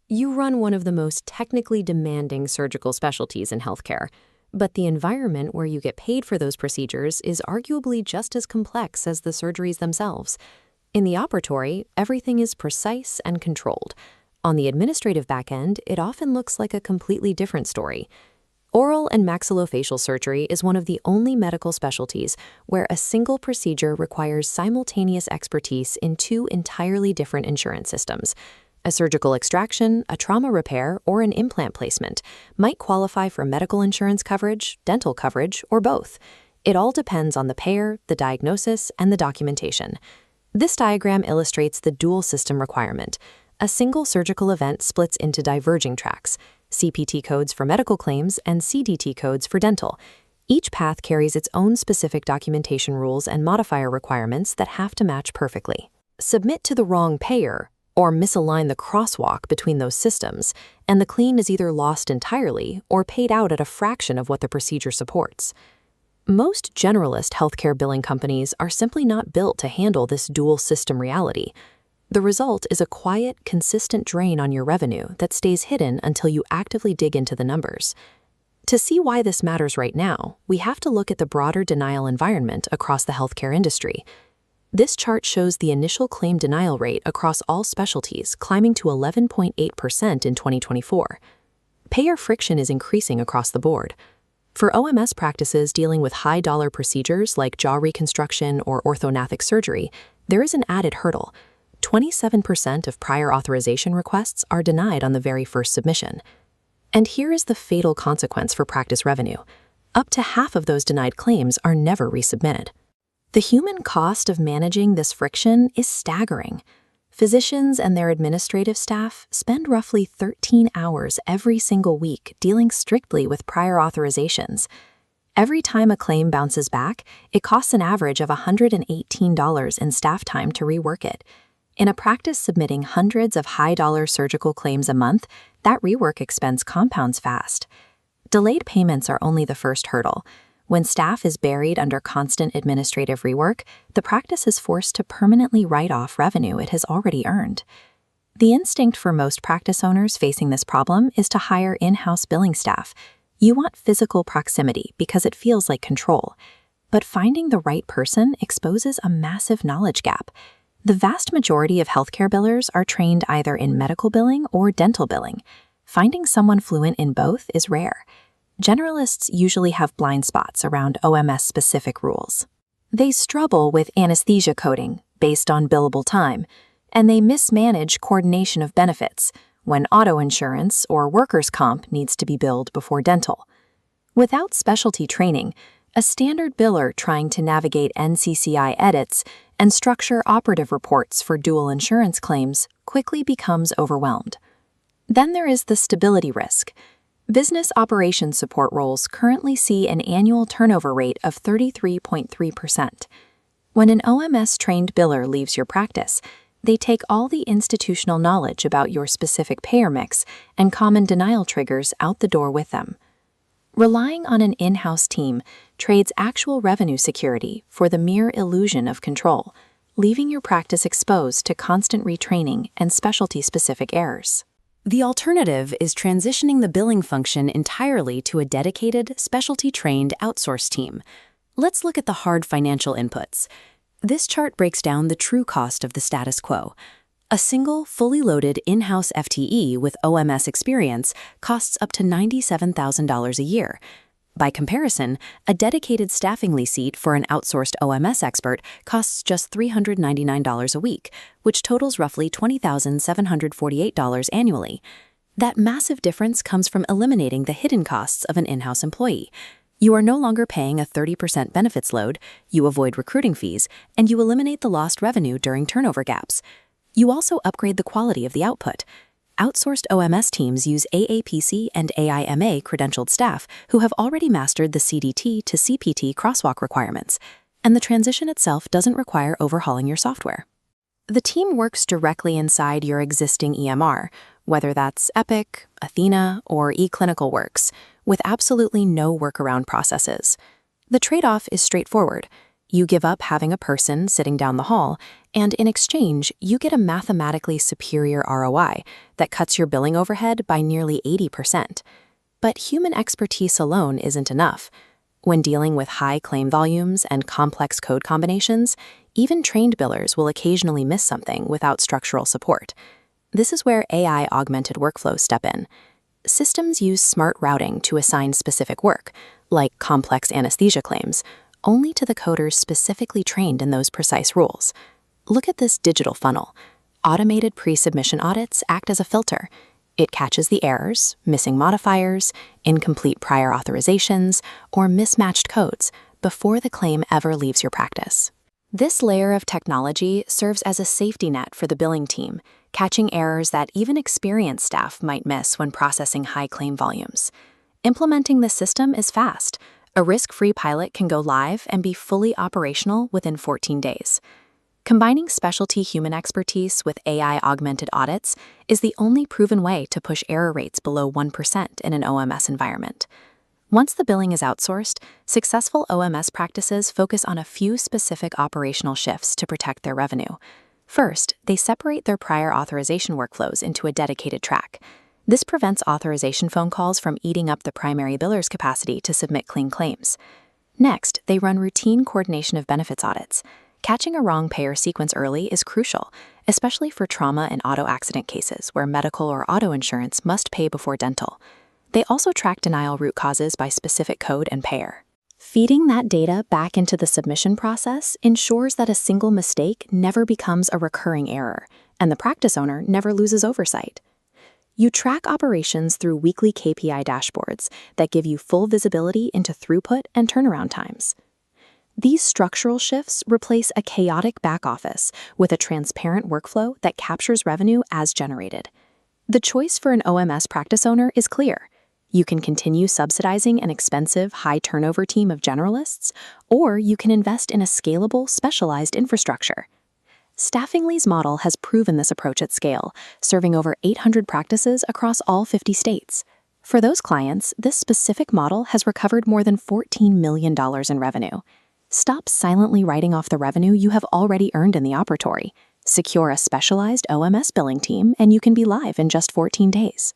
You run one of the most technically demanding surgical specialties in healthcare, but the environment where you get paid for those procedures is arguably just as complex as the surgeries themselves. In the operatory, everything is precise and controlled. On the administrative back end, it often looks like a completely different story. Oral and maxillofacial surgery is one of the only medical specialties where a single procedure requires simultaneous expertise in two entirely different insurance systems. A surgical extraction, a trauma repair, or an implant placement might qualify for medical insurance coverage, dental coverage, or both. It all depends on the payer, the diagnosis, and the documentation. This diagram illustrates the dual system requirement. A single surgical event splits into diverging tracks, CPT codes for medical claims and CDT codes for dental. Each path carries its own specific documentation rules and modifier requirements that have to match perfectly. Submit to the wrong payer, or misalign the crosswalk between those systems, and the claim is either lost entirely or paid out at a fraction of what the procedure supports. Most generalist healthcare billing companies are simply not built to handle this dual system reality. The result is a quiet, consistent drain on your revenue that stays hidden until you actively dig into the numbers. To see why this matters right now, we have to look at the broader denial environment across the healthcare industry. This chart shows the initial claim denial rate across all specialties climbing to 11.8% in 2024. Payer friction is increasing across the board. For OMS practices dealing with high-dollar procedures like jaw reconstruction or orthognathic surgery, there is an added hurdle. 27% of prior authorization requests are denied on the very first submission. And here is the fatal consequence for practice revenue. Up to half of those denied claims are never resubmitted. The human cost of managing this friction is staggering. Physicians and their administrative staff spend roughly 13 hours every single week dealing strictly with prior authorizations. Every time a claim bounces back, it costs an average of $118 in staff time to rework it. In a practice submitting hundreds of high-dollar surgical claims a month, that rework expense compounds fast. Delayed payments are only the first hurdle. When staff is buried under constant administrative rework, the practice is forced to permanently write off revenue it has already earned. The instinct for most practice owners facing this problem is to hire in-house billing staff. You want physical proximity because it feels like control. But finding the right person exposes a massive knowledge gap. The vast majority of healthcare billers are trained either in medical billing or dental billing. Finding someone fluent in both is rare. Generalists usually have blind spots around OMS-specific rules. They struggle with anesthesia coding based on billable time, and they mismanage coordination of benefits when auto insurance or workers' comp needs to be billed before dental. Without specialty training, a standard biller trying to navigate NCCI edits and structure operative reports for dual insurance claims quickly becomes overwhelmed. Then there is the stability risk. Business operations support roles currently see an annual turnover rate of 33.3%. When an OMS-trained biller leaves your practice, they take all the institutional knowledge about your specific payer mix and common denial triggers out the door with them. Relying on an in-house team trades actual revenue security for the mere illusion of control, leaving your practice exposed to constant retraining and specialty-specific errors. The alternative is transitioning the billing function entirely to a dedicated, specialty-trained outsource team. Let's look at the hard financial inputs. This chart breaks down the true cost of the status quo. A single, fully loaded in-house FTE with OMS experience costs up to $97,000 a year. By comparison, a dedicated Staffingly seat for an outsourced OMS expert costs just $399 a week, which totals roughly $20,748 annually. That massive difference comes from eliminating the hidden costs of an in-house employee. You are no longer paying a 30% benefits load, you avoid recruiting fees, and you eliminate the lost revenue during turnover gaps. You also upgrade the quality of the output. Outsourced OMS teams use AAPC and AHIMA-credentialed staff who have already mastered the CDT to CPT crosswalk requirements, and the transition itself doesn't require overhauling your software. The team works directly inside your existing EMR, whether that's Epic, Athena, or eClinicalWorks, with absolutely no workaround processes. The trade-off is straightforward. You give up having a person sitting down the hall, and in exchange, you get a mathematically superior ROI that cuts your billing overhead by nearly 80%. But human expertise alone isn't enough. When dealing with high claim volumes and complex code combinations, even trained billers will occasionally miss something without structural support. This is where AI-augmented workflows step in. Systems use smart routing to assign specific work, like complex anesthesia claims, only to the coders specifically trained in those precise rules. Look at this digital funnel. Automated pre-submission audits act as a filter. It catches the errors, missing modifiers, incomplete prior authorizations, or mismatched codes before the claim ever leaves your practice. This layer of technology serves as a safety net for the billing team, catching errors that even experienced staff might miss when processing high claim volumes. Implementing the system is fast. A risk-free pilot can go live and be fully operational within 14 days. Combining specialty human expertise with AI-augmented audits is the only proven way to push error rates below 1% in an OMS environment. Once the billing is outsourced, successful OMS practices focus on a few specific operational shifts to protect their revenue. First, they separate their prior authorization workflows into a dedicated track. This prevents authorization phone calls from eating up the primary biller's capacity to submit clean claims. Next, they run routine coordination of benefits audits. Catching a wrong payer sequence early is crucial, especially for trauma and auto accident cases where medical or auto insurance must pay before dental. They also track denial root causes by specific code and payer. Feeding that data back into the submission process ensures that a single mistake never becomes a recurring error, and the practice owner never loses oversight. You track operations through weekly KPI dashboards that give you full visibility into throughput and turnaround times. These structural shifts replace a chaotic back office with a transparent workflow that captures revenue as generated. The choice for an OMS practice owner is clear. You can continue subsidizing an expensive, high-turnover team of generalists, or you can invest in a scalable, specialized infrastructure. Staffingly's model has proven this approach at scale, serving over 800 practices across all 50 states. For those clients, this specific model has recovered more than $14 million in revenue. Stop silently writing off the revenue you have already earned in the operatory. Secure a specialized OMS billing team, and you can be live in just 14 days.